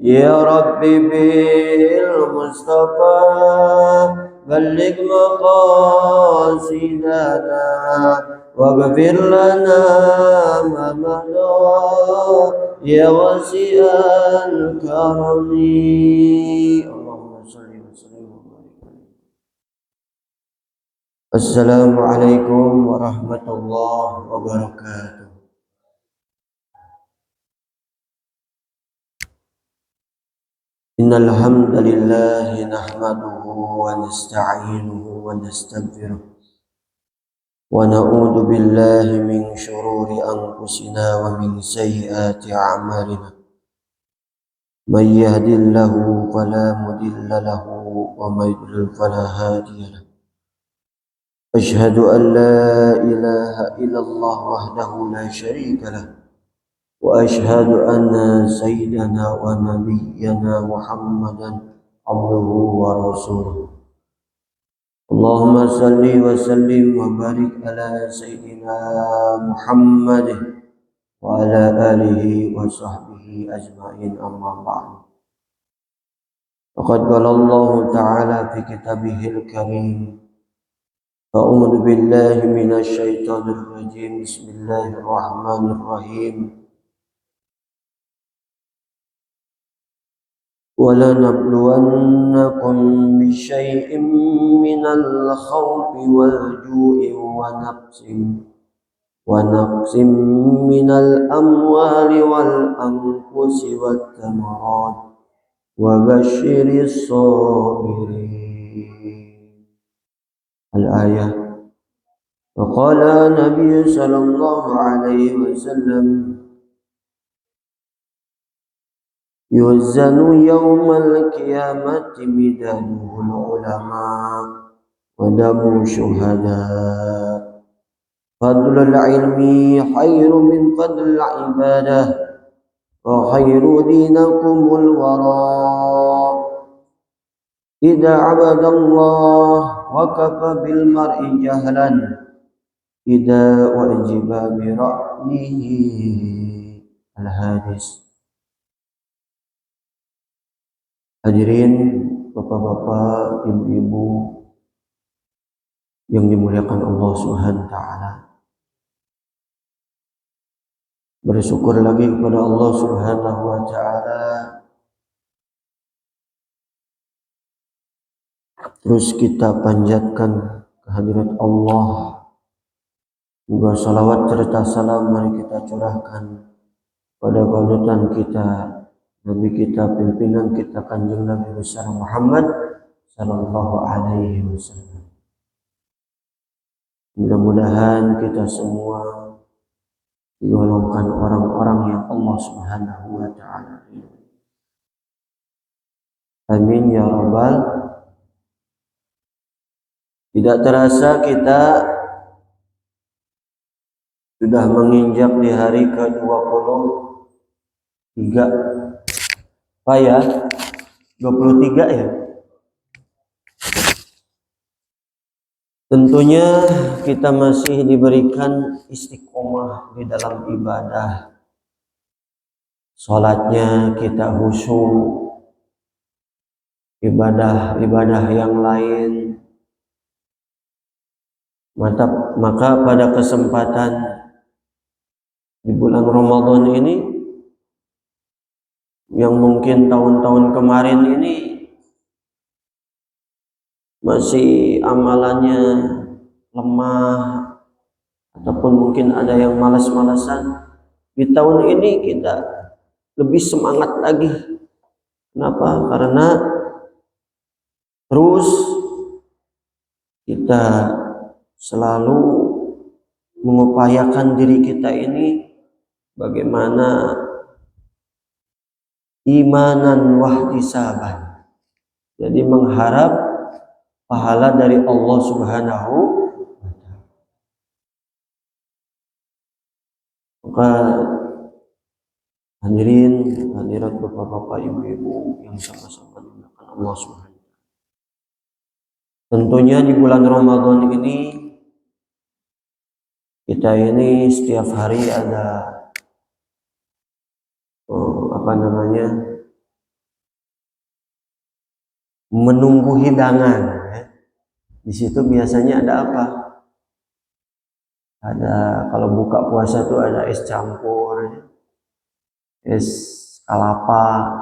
يا ربي بالمصطفى بلغ مقاصدنا واغفر لنا ما مضى يا واسع الكرم. اللهم صل وسلم وبارك عليه. السلام عليكم ورحمة الله وبركاته. إن الحمد لله نحمده ونستعينه ونستغفره ونعوذ بالله من شرور أنفسنا ومن سيئات أعمالنا. من يهد الله فلا مضل له ومن يضلل فلا هادي له. أشهد أن لا إله إلا الله وحده لا شريك له وأشهد أن سيدنا ونبينا محمدا عبده ورسوله. اللهم صل وسلم وبارك على سيدنا محمد وعلى آله وصحبه أجمعين. أما بعد، فقد قال الله تعالى في كتابه الكريم: أعوذ بالله من الشيطان الرجيم. بسم الله الرحمن الرحيم. وَلَنَبْلُوَنَّكُمْ بِشَيْءٍ مِّنَ الْخَوْفِ وَالْجُوعِ وَنَقْصٍ مِّنَ الْأَمْوَالِ وَالْأَنفُسِ وَالثَّمَرَاتِ وَبَشِّرِ الصَّابِرِينَ. الآية. وقال النبي صلى الله عليه وسلم: يوزن يوم القيامة ميزانه العلماء ودم الشهداء. فضل العلم خير من فضل العبادة وخير دينكم الوراء. إذا عبد الله وكفى بالمرء جهلا إذا أعجب برأيه. الحديث. Hadirin bapak-bapak, ibu-ibu yang dimuliakan Allah Subhanahu wa taala. Bersyukur lagi kepada Allah Subhanahu wa taala. Terus kita panjatkan kehadirat Allah. Juga salawat serta salam mari kita curahkan pada panutan kita, Nabi kita, pimpinan kita, Kanjeng Nabi besar Muhammad sallallahu alaihi wasallam. Mudah-mudahan kita semua digolongkan orang-orang yang Allah Subhanahu wa taala ridhoi. Amin ya rabbal. Tidak terasa kita sudah menginjak di hari ke-23. Apa ya? 23 ya. Tentunya kita masih diberikan istiqomah di dalam ibadah. Salatnya kita khusyuk, ibadah yang lain. Maka pada kesempatan di bulan Ramadan ini, yang mungkin tahun-tahun kemarin ini masih amalannya lemah ataupun mungkin ada yang malas-malasan, di tahun ini kita lebih semangat lagi. Kenapa? Karena terus kita selalu mengupayakan diri kita ini bagaimana imanan wahtisaban. Jadi mengharap pahala dari Allah Subhanahu wa taala. Maka hadirin hadirat bapak-bapak, ibu-ibu yang sama-sama dimuliakan Allah Subhanahu wa taala. Tentunya di bulan Ramadan ini kita ini setiap hari ada menunggu hidangan. Di situ biasanya ada apa? Ada, kalau buka puasa tuh ada es campur, es kelapa,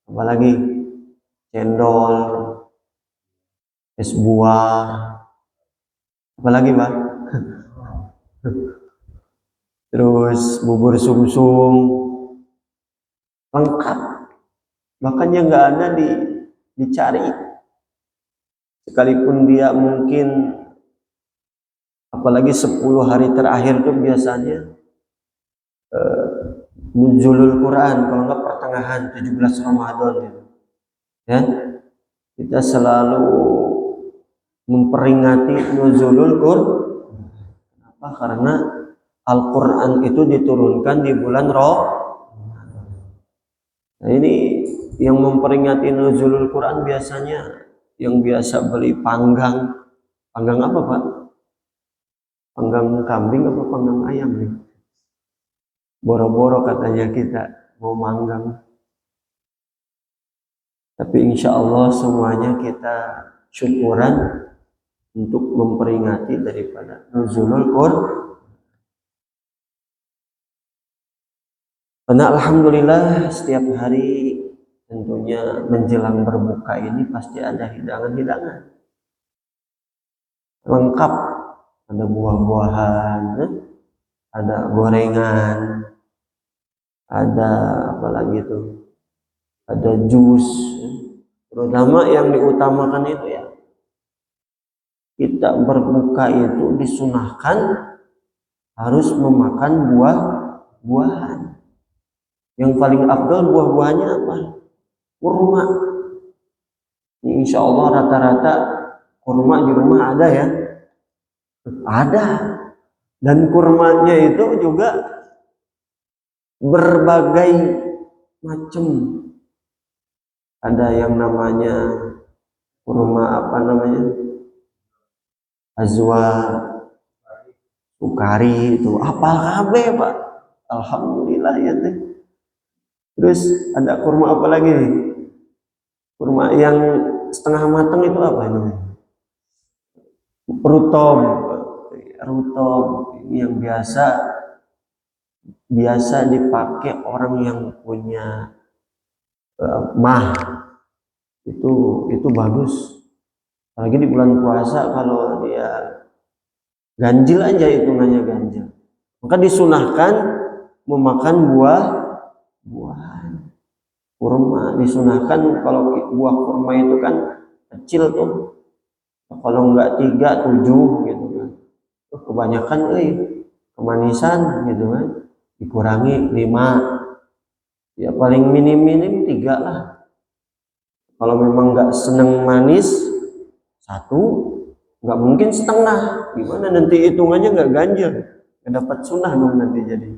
apalagi cendol, es buah, apalagi Pak? Terus bubur sumsum, lengkap. Bahkan yang nggak ada dicari. Sekalipun dia mungkin, apalagi 10 hari terakhir tuh biasanya nuzulul Quran, kalau nggak pertengahan 17 Ramadan gitu. Ya, kita selalu memperingati nuzulul Quran. Kenapa? Karena Al-Quran itu diturunkan di bulan Ramadan. Nah, ini yang memperingati nuzulul Quran biasanya yang biasa beli panggang apa Pak? Panggang kambing apa panggang ayam nih? Boro-boro katanya kita mau manggang. Tapi insya Allah semuanya kita syukuran untuk memperingati daripada nuzulul Quran. Karena alhamdulillah setiap hari tentunya menjelang berbuka ini pasti ada hidangan-hidangan lengkap, ada buah-buahan, ada gorengan, ada apa lagi tuh, ada jus. Terutama yang diutamakan itu ya, kita berbuka itu disunahkan harus memakan buah-buahan. Yang paling afdal buah-buahnya apa? Kurma. Insya Allah rata-rata kurma di rumah ada ya? Ada. Dan kurmanya itu juga berbagai macam. Ada yang namanya kurma apa namanya? Azwa, sukari itu. Apal kabeh, Pak. Alhamdulillah ya teh. Terus ada kurma apa lagi nih? Kurma yang setengah matang itu apa namanya? Rutob ini yang biasa dipakai orang yang punya mah, itu bagus. Apalagi di bulan puasa kalau dia ganjil aja hitungannya ganjil. Maka disunahkan memakan buah-buahan. Kurma disunahkan, kalau buah kurma itu kan kecil tuh. Kalau enggak 3, 7 gitu kan. Kebanyakan kemanisan gitu kan. Dikurangi 5. Ya paling minim 3 lah. Kalau memang enggak seneng manis 1, enggak mungkin setengah. Gimana nanti hitungannya enggak ganjil. Enggak dapat sunnah dong nanti jadi.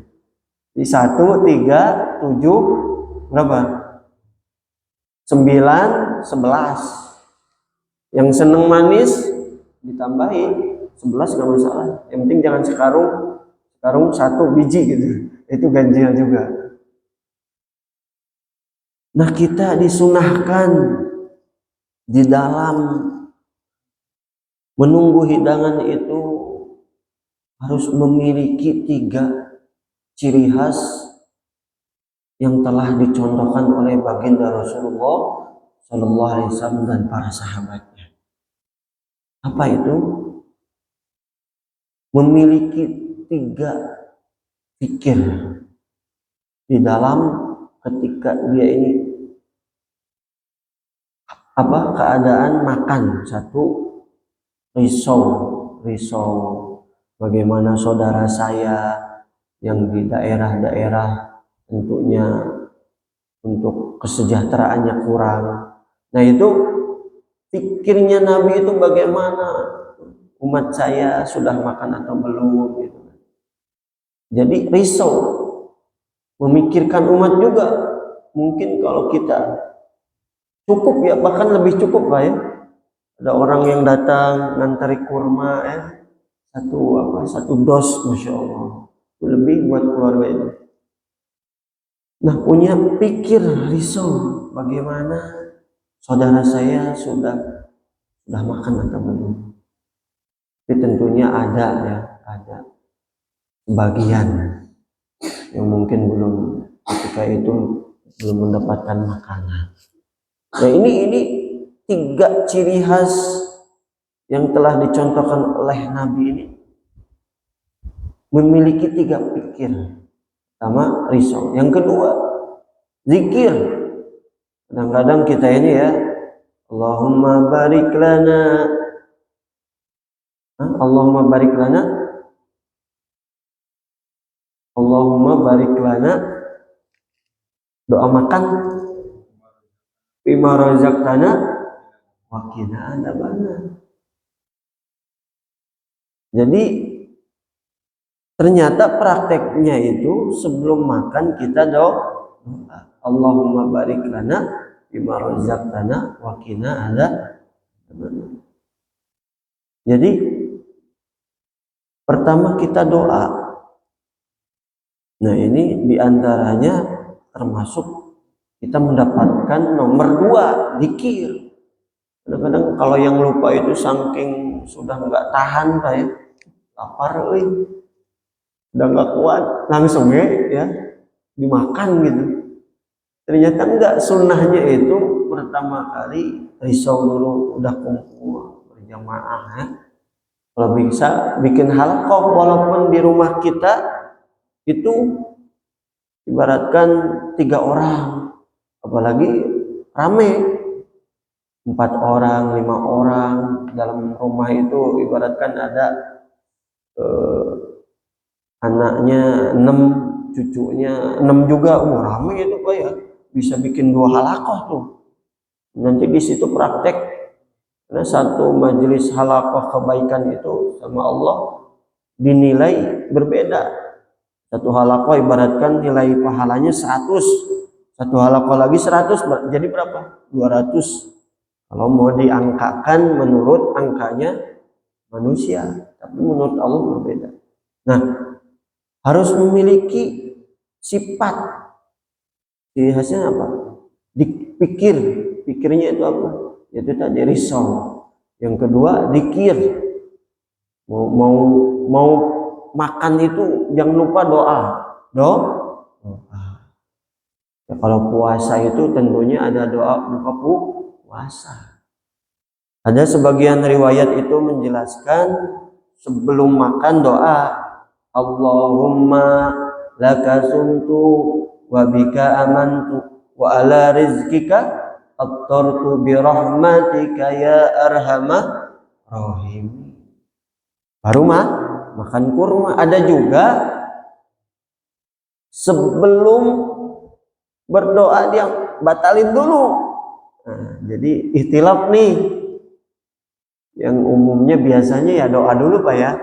Di 1, 3, 7 berapa? 9, 11. Yang seneng manis ditambahi 11 nggak masalah. Yang penting jangan sekarung 1 biji gitu. Itu ganjil juga. Nah, kita disunahkan di dalam menunggu hidangan itu harus memiliki 3 ciri khas yang telah dicontohkan oleh baginda Rasulullah Shallallahu Alaihi Wasallam dan para sahabatnya. Apa itu? Memiliki 3 pikir di dalam ketika dia ini keadaan makan. 1, risau bagaimana saudara saya yang di daerah-daerah tentunya untuk kesejahteraannya kurang. Nah, itu pikirnya Nabi itu bagaimana umat saya sudah makan atau belum gitu. Jadi risau, memikirkan umat juga. Mungkin kalau kita cukup ya, bahkan lebih cukup lah ya. Ada orang yang datang ngantari kurma satu dos, masya Allah, itu lebih buat keluarga itu. Nah, punya pikir risau bagaimana saudara saya sudah makan atau belum. Tapi tentunya ada sebagian yang mungkin belum, ketika itu belum mendapatkan makanan. Nah, ini 3 ciri khas yang telah dicontohkan oleh Nabi ini, memiliki 3 pikir. Pertama, risau. Yang kedua, zikir. Kadang-kadang kita ini ya, Allahumma barik lana. Allahumma barik lana. Allahumma barik lana. Doa makan. Bima razaqtana wa qina adzabannar. Jadi ternyata prakteknya itu sebelum makan kita doa, Allahumma barik lana bima razaqtana wa qina adzabannar. Jadi pertama kita doa. Nah, ini diantaranya termasuk kita mendapatkan nomor 2, zikir. Kadang-kadang kalau yang lupa itu saking sudah nggak tahan kayak lapar, udah nggak kuat, langsung ya dimakan gitu. Ternyata enggak, sunnahnya itu pertama kali risau dulu, udah kumpul berjamaah ya. Kalau bisa bikin halaqah, walaupun di rumah kita itu ibaratkan 3 orang, apalagi rame 4 orang, 5 orang dalam rumah itu, ibaratkan ada anaknya 6, cucunya 6 juga, rame itu Pak ya, bisa bikin 2 halaqah tuh. Nanti di situ praktek, karena satu majelis halaqah kebaikan itu sama Allah dinilai berbeda. Satu halaqah ibaratkan nilai pahalanya 100, satu halaqah lagi 100, jadi berapa? 200. Kalau mau diangkakan menurut angkanya manusia, tapi menurut Allah berbeda. Nah, harus memiliki sifat. Ciri khasnya apa? Dipikir. Pikirnya itu apa? Yaitu tadi risau. Yang kedua, zikir. Mau makan itu jangan lupa doa. Doa. Ya, kalau puasa itu tentunya ada doa buka puasa. Ada sebagian riwayat itu menjelaskan sebelum makan doa, Allahumma laka sumtu wa bika amantu wa ala rizkika attartu bi rahmatika ya arhamar rahim. Baru makan kurma. Ada juga sebelum berdoa dia batalin dulu. Nah, jadi ikhtilaf nih. Yang umumnya biasanya ya doa dulu Pak ya.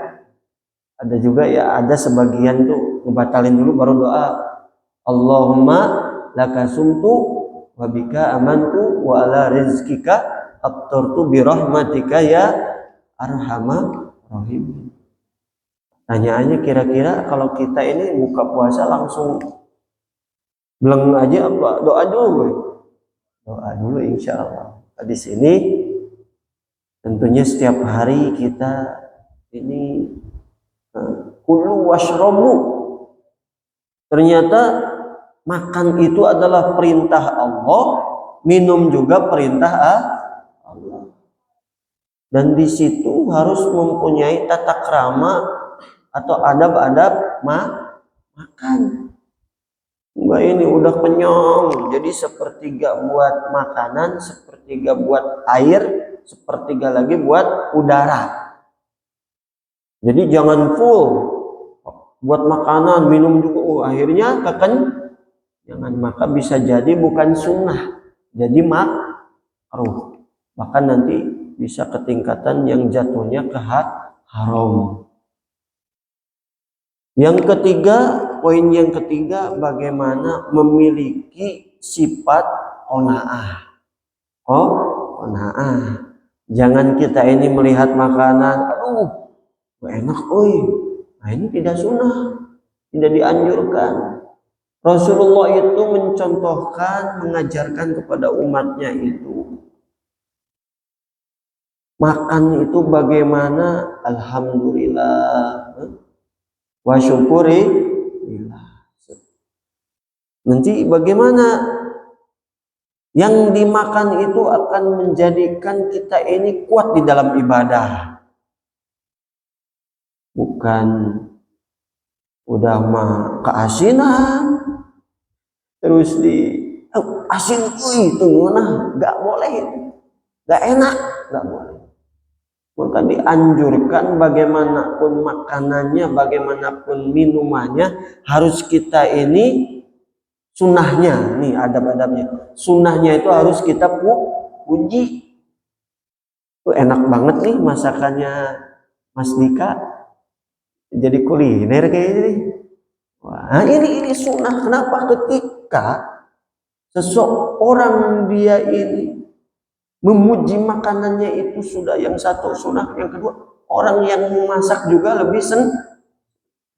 Ada juga ya, ada sebagian tuh ngebatalin dulu baru doa. Allahumma laka sumtu wa bika amantu wa ala rizkika attartu bi rahmatika ya arhamar rahim. Tanyaannya, kira-kira kalau kita ini buka puasa langsung beleng aja apa doa dulu? Doa dulu insya Allah. Di sini tentunya setiap hari kita ini kulu washrobu. Ternyata makan itu adalah perintah Allah, minum juga perintah Allah. Dan di situ harus mempunyai tata krama atau adab-adab makan. Mbak ini udah kenyang, jadi sepertiga buat makanan, sepertiga buat air, sepertiga lagi buat udara. Jadi jangan full buat makanan, minum juga. Akhirnya jangan, maka bisa jadi bukan sunnah, jadi makruh. Bahkan nanti bisa ketingkatan yang jatuhnya ke haram. Yang ketiga, poin yang ketiga, bagaimana memiliki sifat qanaah. Qanaah. Jangan kita ini melihat makanan, aduh, enak, nah ini tidak sunnah, tidak dianjurkan. Rasulullah itu mencontohkan, mengajarkan kepada umatnya itu Makan itu bagaimana? Alhamdulillah wa syukurillah. Nanti bagaimana yang dimakan itu akan menjadikan kita ini kuat di dalam ibadah. Bukan udah mah keasinan terus asin itu nah, nggak boleh, nggak enak, nggak boleh. Maka dianjurkan bagaimanapun makanannya, bagaimanapun minumannya, harus kita ini sunnahnya, nih adab-adabnya. Sunnahnya itu harus kita puji. Itu enak banget nih masakannya Mas Dika, jadi kuliner kayak gini. Wah, ini sunnah. Kenapa? Ketika seseorang dia ini memuji makanannya itu sudah yang satu sunnah, yang kedua orang yang memasak juga lebih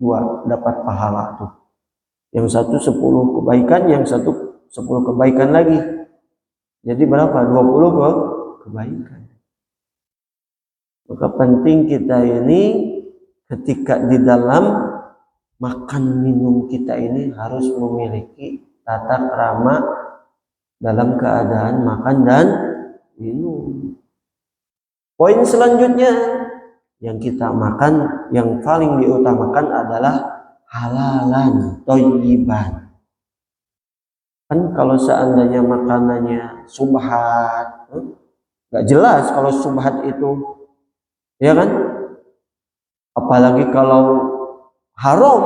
dua dapat pahala tuh. Yang satu 10 kebaikan, yang satu 10 kebaikan lagi. Jadi berapa? 20 kebaikan. Maka penting kita ini ketika di dalam makan minum kita ini harus memiliki tata krama dalam keadaan makan dan minum. Poin selanjutnya yang kita makan yang paling diutamakan adalah halalan, thayyiban. Kan kalau seandainya makanannya subhat, nggak jelas kalau subhat itu, ya kan? Apalagi kalau haram,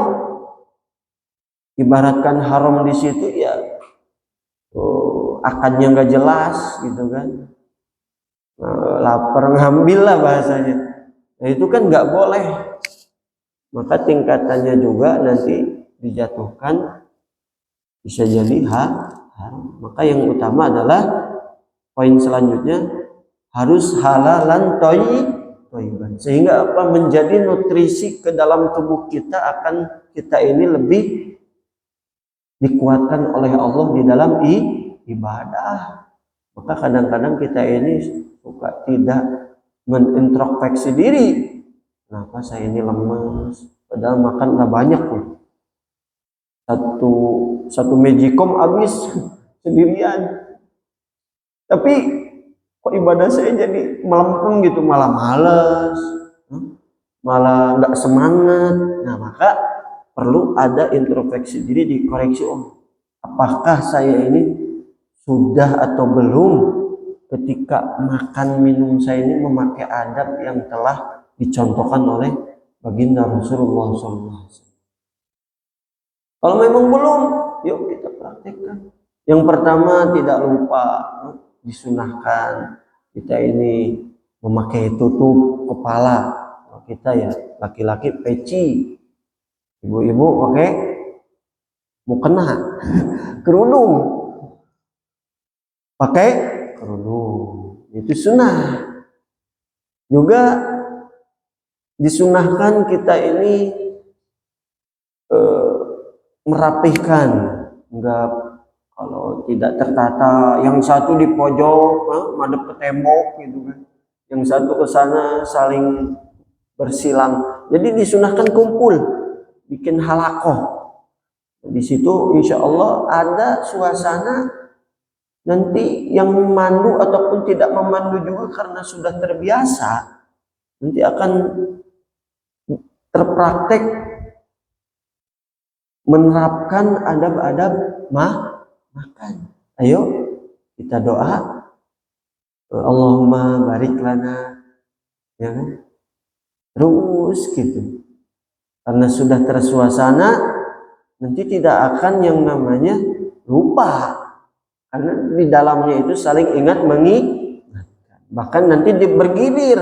ibaratkan haram di situ ya akannya nggak jelas gitu kan. Lapar ngambil lah bahasanya. Nah itu kan nggak boleh. Maka tingkatannya juga nanti dijatuhkan bisa jadi haram. Maka yang utama adalah poin selanjutnya harus halalan thayyiban. Sehingga apa? Menjadi nutrisi ke dalam tubuh kita akan kita ini lebih dikuatkan oleh Allah di dalam ibadah. Maka kadang-kadang kita ini suka tidak menintrospeksi diri. Kenapa saya ini lemes? Padahal makan udah banyak pun. Satu magicom habis sendirian. Tapi kok ibadah saya jadi melempem gitu, malah males, malah nggak semangat. Nah maka perlu ada introspeksi diri, dikoreksi. Apakah saya ini sudah atau belum ketika makan minum saya ini memakai adab yang telah dicontohkan oleh baginda Rasulullah SAW. Kalau memang belum, yuk kita praktekkan. Yang pertama tidak lupa disunahkan kita ini memakai tutup kepala. Kalau kita ya laki-laki peci, ibu-ibu pakai mukena, kerudung, pakai kerudung, itu sunnah. Juga disunahkan kita ini merapihkan, enggak kalau tidak tertata, yang satu di pojok madep ke tembok gitu kan, yang satu ke sana saling bersilang. Jadi disunahkan kumpul, bikin halakoh. Di situ insya Allah ada suasana nanti yang memandu ataupun tidak memandu juga karena sudah terbiasa, nanti akan terpraktek menerapkan adab-adab makan. Ayo kita doa, Allahumma barik lana, ya kan? Terus gitu. Karena sudah tersuasana, nanti tidak akan yang namanya lupa. Karena di dalamnya itu saling ingat mengingatkan. Bahkan nanti bergilir.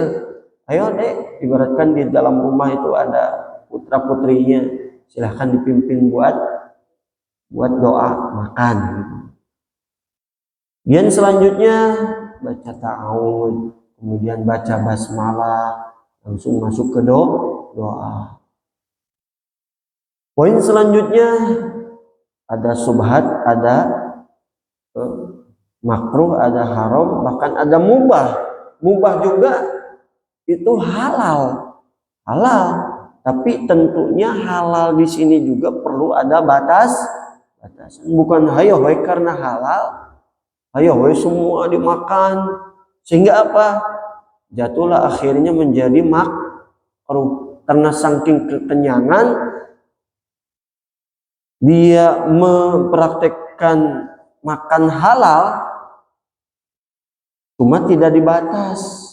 Ayo deh, ibaratkan di dalam rumah itu ada putra putrinya, silahkan dipimpin buat doa makan. Dan selanjutnya baca ta'awud, kemudian baca basmalah, langsung masuk ke doa. Poin selanjutnya ada subhat, ada makruh, ada haram, bahkan ada mubah. Mubah juga itu halal. Halal, tapi tentunya halal di sini juga perlu ada batasan. Bukan hayo we karena halal, hayo we semua dimakan. Sehingga apa? Jatuhlah akhirnya menjadi makruh. Karena saking kekenyangan dia mempraktekkan makan halal, cuma tidak dibatas.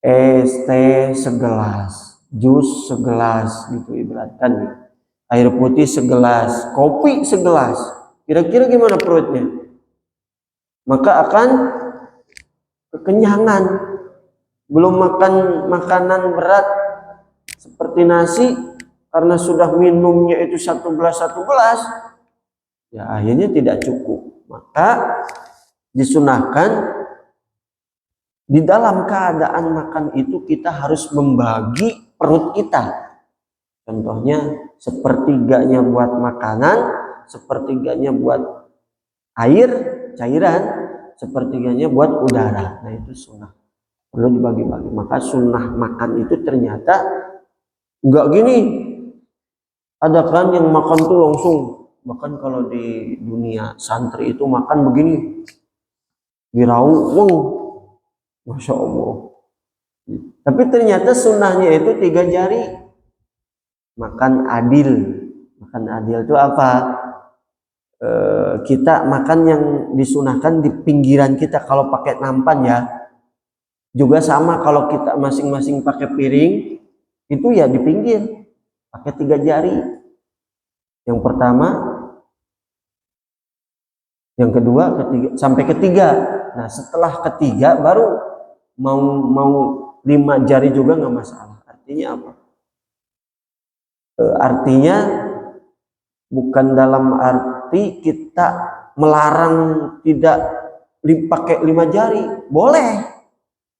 Es teh segelas, jus segelas gitu ibaratkan. Air putih segelas, kopi segelas. Kira-kira gimana perutnya? Maka akan kekenyangan. Belum makan makanan berat seperti nasi, karena sudah minumnya itu satu gelas, ya akhirnya tidak cukup. Maka disunahkan di dalam keadaan makan itu kita harus membagi perut kita. Contohnya sepertiganya buat makanan, sepertiganya buat air, cairan, sepertiganya buat udara. Nah itu sunnah, perlu dibagi-bagi. Maka sunnah makan itu ternyata enggak gini. Ada kan yang makan tuh langsung, bahkan kalau di dunia santri itu makan begini, dirauh, Masya Allah. Tapi ternyata sunnahnya itu 3 jari. Makan adil. Makan adil itu apa? Kita makan yang disunahkan di pinggiran kita. Kalau pakai nampan ya, juga sama kalau kita masing-masing pakai piring, itu ya di pinggir, pakai 3 jari. Yang pertama, yang kedua, ketiga, sampai ketiga. Nah setelah ketiga baru mau 5 jari juga nggak masalah. Artinya apa? Artinya bukan dalam arti kita melarang tidak pakai 5 jari, boleh.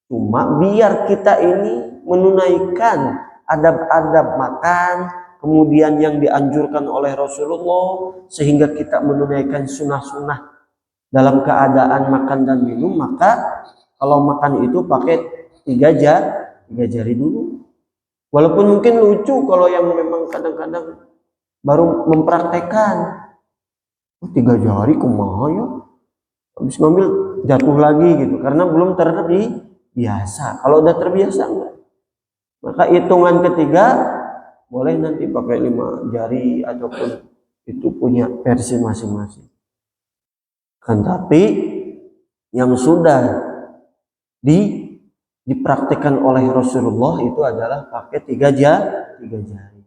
Cuma biar kita ini menunaikan adab-adab makan, kemudian yang dianjurkan oleh Rasulullah, sehingga kita menunaikan sunnah-sunnah dalam keadaan makan dan minum. Maka kalau makan itu pakai 3 jari dulu. Walaupun mungkin lucu kalau yang memang kadang-kadang baru mempraktekkan, 3 jari kumaha ya, habis ngambil jatuh lagi gitu, karena belum terbiasa. Kalau udah terbiasa enggak, maka hitungan ketiga boleh nanti pakai 5 jari ataupun itu punya versi masing-masing. Kan tapi yang sudah dipraktikkan oleh Rasulullah itu adalah pakai 3 jari.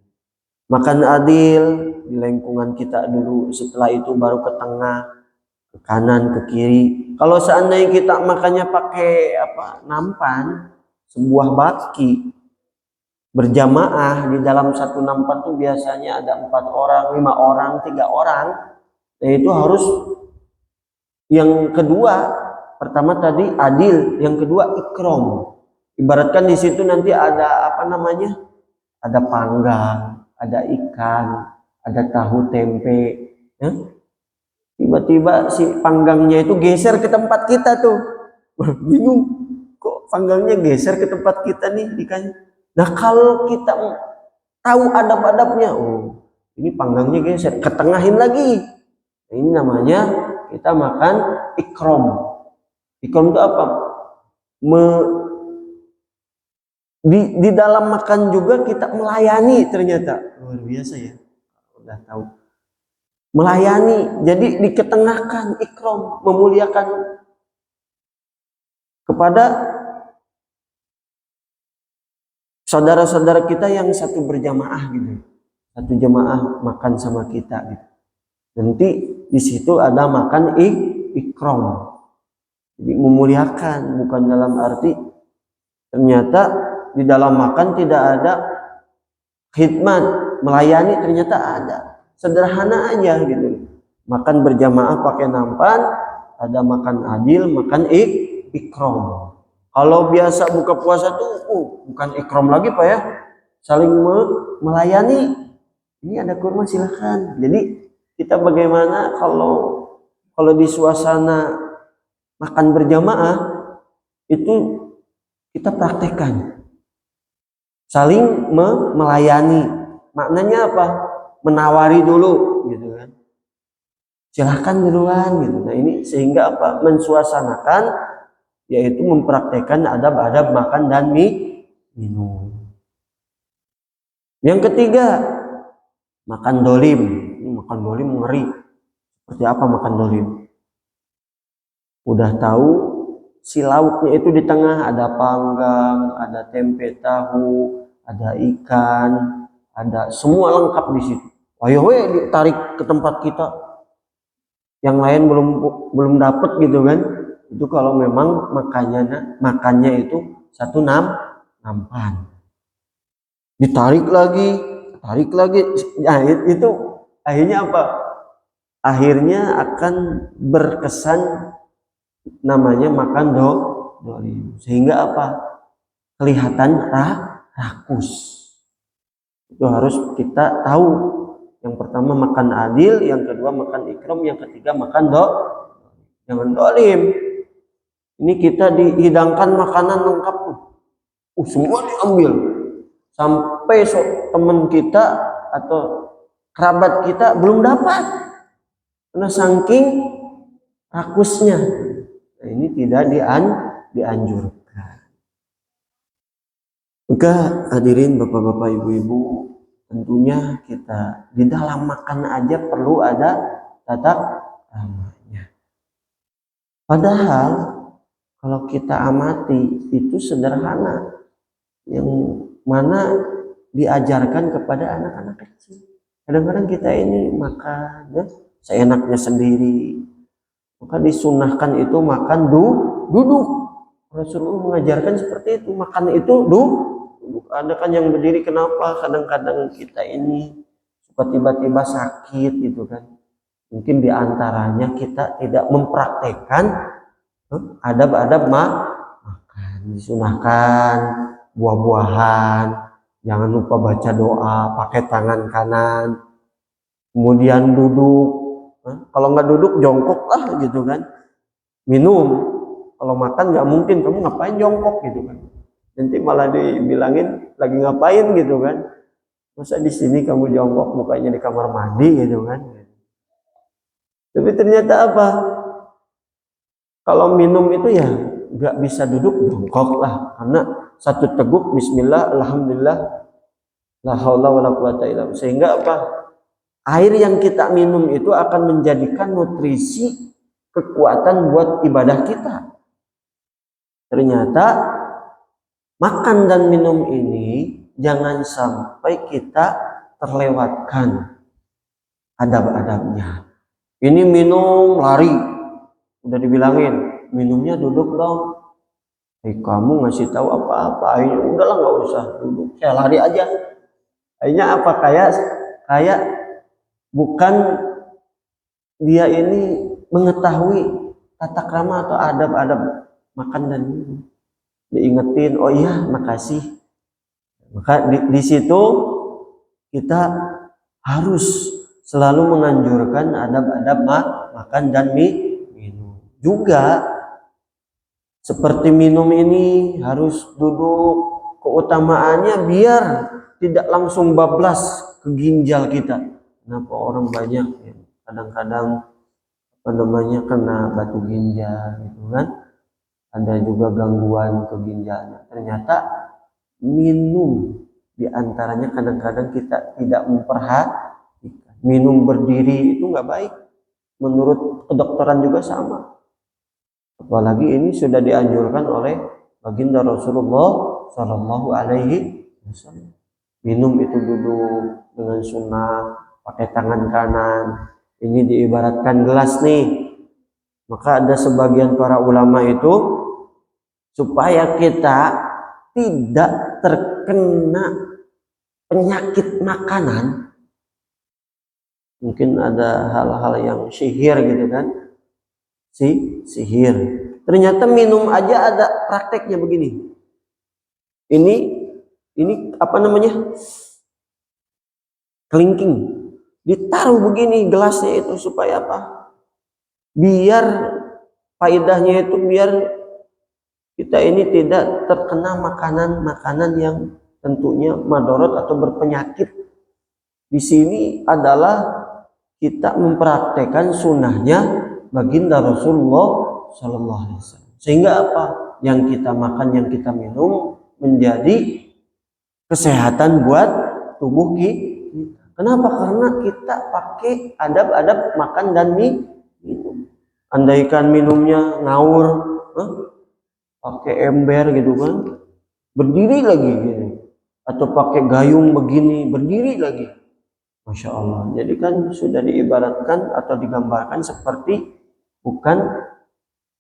Makan adil di lingkungan kita dulu, setelah itu baru ke tengah, ke kanan, ke kiri. Kalau seandainya kita makannya pakai nampan, sebuah baki berjamaah, di dalam satu nampan tuh biasanya ada 4 orang, 5 orang, 3 orang. Nah itu harus, yang kedua, pertama tadi adil, yang kedua ikram. Ibaratkan di situ nanti ada ada panggang, ada ikan, ada tahu tempe, ya. Tiba-tiba si panggangnya itu geser ke tempat kita tuh, bingung, kok panggangnya geser ke tempat kita nih ikannya. Nah kalau kita tahu adab-adabnya, oh ini panggangnya geser, ketengahin lagi. Ini namanya kita makan ikram. Ikram itu apa? Di dalam makan juga kita melayani, ternyata luar biasa ya. Udah tahu melayani, jadi diketengahkan, ikram, memuliakan kepada saudara-saudara kita yang satu berjamaah gitu, satu jamaah makan sama kita gitu. Nanti di situ ada makan ikram, jadi memuliakan, bukan dalam arti ternyata di dalam makan tidak ada khidmat, melayani, ternyata ada. Sederhana aja gitu. Makan berjamaah pakai nampan, ada makan adil, makan ikram. Kalau biasa buka puasa tuh bukan ikram lagi Pak ya, saling melayani. Ini ada kurma silahkan. Jadi kita bagaimana kalau di suasana makan berjamaah itu kita praktekkan. saling melayani. Maknanya apa? Menawari dulu gitu kan. Silahkan duluan gitu. Nah ini sehingga apa? Mensuasanakan, yaitu mempraktekkan adab-adab makan dan minum. Yang ketiga, makan dolim. Makan dolim ngeri. Seperti apa makan dolim? Udah tahu si lauknya itu di tengah ada panggang, ada tempe tahu, ada ikan, ada semua lengkap di situ. Ayo we ditarik ke tempat kita. Yang lain belum dapat gitu kan. Itu kalau memang makannya itu satu nampan. Ditarik lagi, tarik lagi. Nah, itu akhirnya apa? Akhirnya akan berkesan namanya makan dolim. Sehingga apa? Kelihatan rakus. Itu harus kita tahu. Yang pertama makan adil, yang kedua makan ikram, yang ketiga makan jangan dolim. Ini kita dihidangkan makanan lengkap tuh. Semua diambil. Sampai teman kita atau kerabat kita belum dapat. Karena saking rakusnya. Nah, ini tidak dianjurkan. Maka hadirin bapak-bapak ibu-ibu, tentunya kita di dalam makan aja perlu ada tata kramanya. Padahal kalau kita amati itu sederhana, yang mana diajarkan kepada anak-anak kecil. Kadang-kadang kita ini makan ya, seenaknya sendiri. Maka disunahkan itu makan duduk. Rasulullah mengajarkan seperti itu, makan itu duduk. Ada kan yang berdiri, kenapa? Kadang-kadang kita ini suka tiba-tiba sakit gitu kan. Mungkin diantaranya kita tidak mempraktekkan adab-adab makan. Disunahkan buah-buahan, jangan lupa baca doa pakai tangan kanan, kemudian duduk. Kalau nggak duduk jongkok lah gitu kan. Minum, kalau makan nggak mungkin kamu ngapain jongkok gitu kan. Nanti malah dibilangin lagi ngapain gitu kan. Masa di sini kamu jongkok, mukanya di kamar mandi gitu kan. Tapi ternyata apa? Kalau minum itu ya nggak bisa duduk, jongkok lah. Karena satu teguk bismillah, alhamdulillah, la haula wala quwata illa billah. Sehingga apa? Air yang kita minum itu akan menjadikan nutrisi kekuatan buat ibadah kita. Ternyata makan dan minum ini jangan sampai kita terlewatkan adab-adabnya. Ini minum lari, udah dibilangin minumnya duduk dong. Kamu ngasih tahu apa-apa, akhirnya udahlah nggak usah duduk, saya lari aja. Akhirnya apa? Kayak bukan dia ini mengetahui tata krama atau adab-adab makan dan minum. Diingetin, oh iya makasih. Maka di situ kita harus selalu menganjurkan adab-adab makan dan minum. Juga seperti minum ini harus duduk, keutamaannya biar tidak langsung bablas ke ginjal kita. Kenapa orang banyak ya, kadang-kadang kena batu ginjal gitu kan, ada juga gangguan ke ginjalnya. Ternyata minum diantaranya kadang-kadang kita tidak memperhatikan. Minum berdiri itu nggak baik, menurut kedokteran juga sama. Apalagi ini sudah dianjurkan oleh baginda Rasulullah Shallallahu Alaihi Wasallam. Minum itu duduk dengan sunnah, pakai tangan kanan. Ini diibaratkan gelas nih. Maka ada sebagian para ulama itu supaya kita tidak terkena penyakit makanan. Mungkin ada hal-hal yang sihir gitu kan. Sihir. Ternyata minum aja ada prakteknya begini. Ini apa namanya? Kelingking. Ditaruh begini gelasnya itu supaya apa? Biar faedahnya itu biar kita ini tidak terkena makanan-makanan yang tentunya madorot atau berpenyakit. Di sini adalah kita mempraktekkan sunnahnya baginda Rasulullah Sallallahu Alaihi Wasallam. Sehingga apa? Yang kita makan, yang kita minum menjadi kesehatan buat tubuh kita. Kenapa? Karena kita pakai adab-adab makan dan minum. Andaikan minumnya ngawur, pakai ember gitu kan, berdiri lagi gini, atau pakai gayung begini, berdiri lagi. Masya Allah. Jadi kan sudah diibaratkan atau digambarkan seperti bukan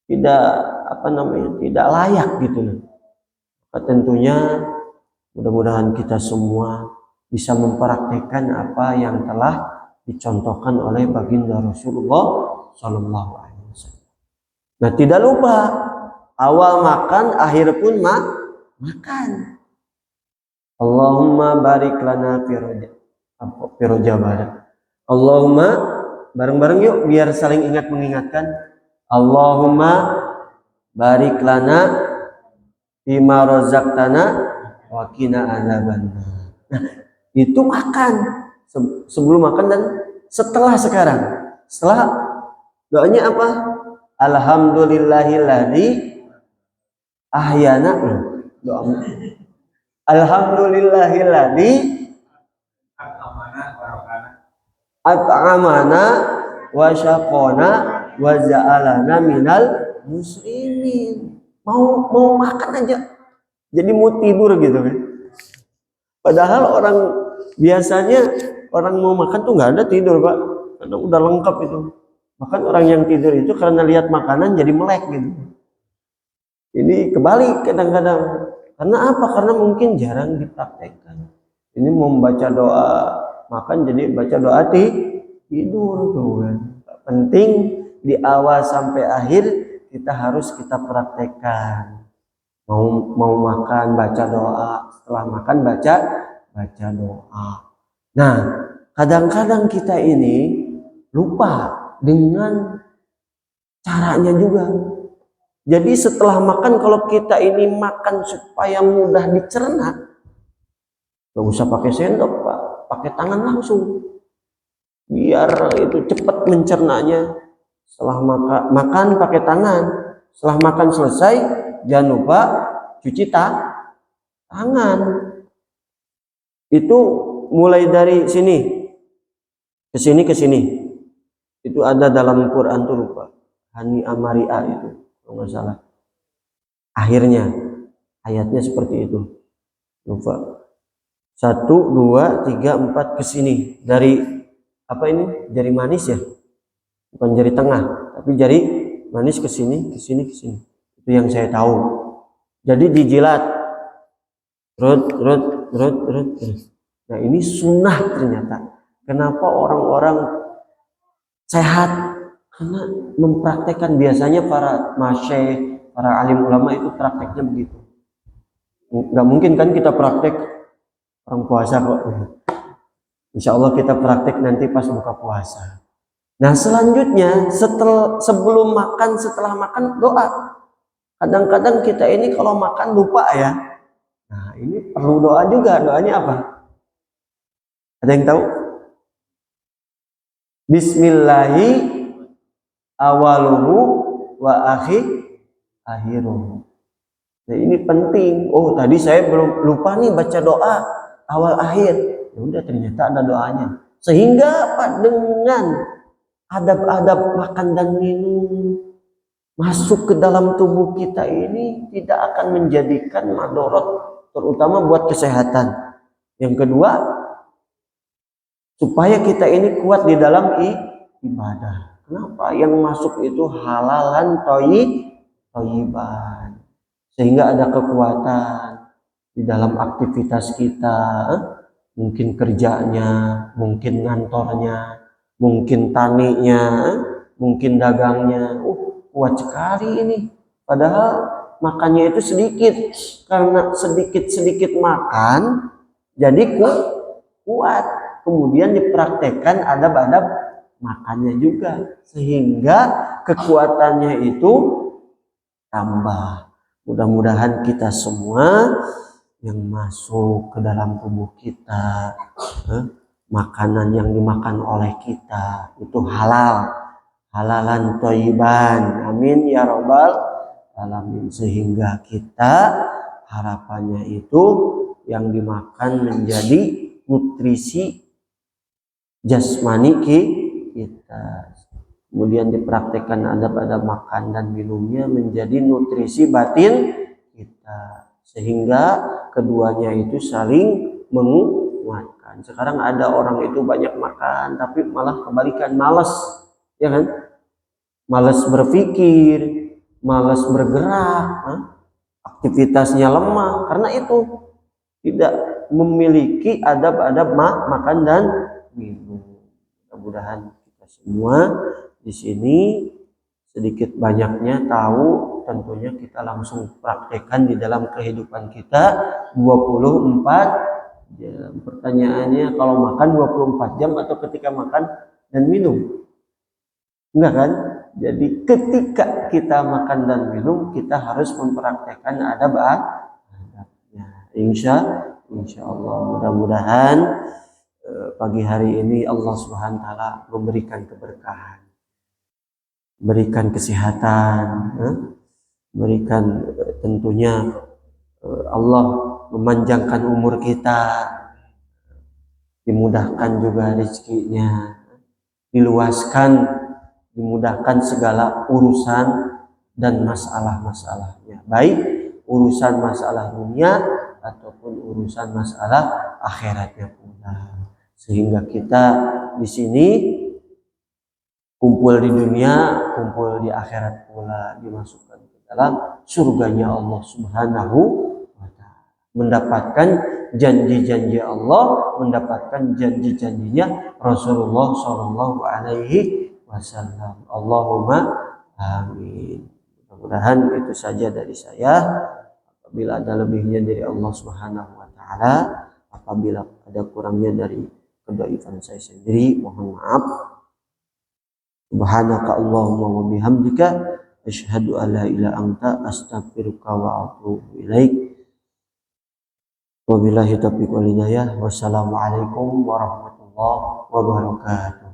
tidak tidak layak gitu. Tentunya mudah-mudahan kita semua bisa mempraktikkan apa yang telah dicontohkan oleh baginda Rasulullah Sallallahu Alaihi Wasallam. Nah, tidak lupa awal makan, akhir pun makan. Allahumma barik lana fi rajab. Allahumma, bareng-bareng yuk biar saling ingat mengingatkan. Allahumma barik lana fima razaqtana wa qina adzabannar. Nah, itu makan sebelum makan dan setelah sekarang. Setelah doanya apa? Alhamdulillahilladzi ahyana. Doa. Alhamdulillahilladzi at'amana wa syaqona wa ja'alana minal muslimin. Mau makan aja jadi mau tidur gitu kan. Padahal orang biasanya orang mau makan tuh nggak ada tidur, Pak, karena udah lengkap itu. Bahkan orang yang tidur itu karena lihat makanan jadi melek gitu. Ini kebalik kadang-kadang. Karena apa? Karena mungkin jarang dipraktekkan. Ini mau membaca doa makan jadi baca doa tidur tuh kan. Penting di awal sampai akhir kita harus kita praktekkan. Mau makan baca doa, setelah makan baca doa. Nah, kadang-kadang kita ini lupa dengan caranya juga. Jadi setelah makan, kalau kita ini makan supaya mudah dicerna, gak usah pakai sendok, Pak, pakai tangan langsung, biar itu cepat mencernanya. Setelah makan pakai tangan, setelah makan selesai jangan lupa cuci tangan. Itu mulai dari sini ke sini. Itu ada dalam Quran tuh, lupa. Hani Amaria itu kalau nggak salah. Akhirnya ayatnya seperti itu. Lupa. 1, 2, 3, 4 ke sini. Dari apa ini? Jari manis ya? Bukan jari tengah, tapi jari manis ke sini. Itu yang saya tahu. Jadi dijilat. Rut. Nah, ini sunnah ternyata. Kenapa orang-orang sehat? Karena mempraktekkan. Biasanya para masyayikh, para alim ulama itu prakteknya begitu. Nggak mungkin kan kita praktek orang puasa kok. Insya Allah kita praktek nanti pas buka puasa. Nah, selanjutnya sebelum makan, setelah makan doa. Kadang-kadang kita ini kalau makan lupa ya. Nah, ini perlu doa juga. Doanya apa? Ada yang tahu? Bismillahi awaluhu wa akhiruhu. Nah, ini penting. Oh, tadi saya belum lupa nih baca doa awal akhir. Ya udah, ternyata ada doanya. Sehingga apa? Dengan adab-adab makan dan minum masuk ke dalam tubuh kita ini tidak akan menjadikan madorot, terutama buat kesehatan. Yang kedua, supaya kita ini kuat di dalam ibadah. Kenapa? Yang masuk itu halalan thayyiban. Sehingga ada kekuatan di dalam aktivitas kita. Mungkin kerjanya, mungkin ngantornya, mungkin taninya, mungkin dagangnya. Kuat sekali ini. Padahal makannya itu sedikit. Karena sedikit-sedikit makan, jadi kuat. Kemudian dipraktekkan adab-adab makannya juga. Sehingga kekuatannya itu tambah. Mudah-mudahan kita semua yang masuk ke dalam tubuh kita, makanan yang dimakan oleh kita itu halal, halalan thayyiban, amin ya rabbal alamin, sehingga kita harapannya itu yang dimakan menjadi nutrisi jasmani kita, kemudian dipraktekkan adab-adab makan dan minumnya menjadi nutrisi batin kita, sehingga keduanya itu saling menguatkan. Sekarang ada orang itu banyak makan tapi malah kebalikan, malas, ya kan? Malas berpikir, malas bergerak, aktivitasnya lemah karena itu tidak memiliki adab-adab makan dan minum. Mudah-mudahan kita semua di sini sedikit banyaknya tahu, tentunya kita langsung praktekkan di dalam kehidupan kita 24 jam. Pertanyaannya, kalau makan 24 jam atau ketika makan dan minum? Enggak kan? Jadi ketika kita makan dan minum, kita harus mempraktekkan adab-adabnya. Insya Allah, mudah-mudahan pagi hari ini Allah Subhanahu wa taala memberikan keberkahan, berikan kesehatan, berikan tentunya Allah memanjangkan umur kita, dimudahkan juga rezekinya, diluaskan, dimudahkan segala urusan dan masalah-masalahnya, baik urusan masalah dunia ataupun urusan masalah akhiratnya pula, sehingga kita di sini kumpul di dunia, kumpul di akhirat pula, dimasukkan ke dalam surganya Allah Subhanahu wa ta'ala, mendapatkan janji-janji Allah, mendapatkan janji-janjinya Rasulullah Shallallahu Alaihi Wasallam. Allahumma amin. Mudah-mudahan itu saja dari saya. Apabila ada lebihnya dari Allah Subhanahu wa ta'ala, apabila ada kurangnya dari kedaifan saya sendiri, mohon maaf. Subhanaka Allahumma wa bihamdika asyhadu an la ilaha anta astaghfiruka wa atubu ilaik. Wabillahi taufiq wal hidayah. Wassalamualaikum warahmatullahi wabarakatuh.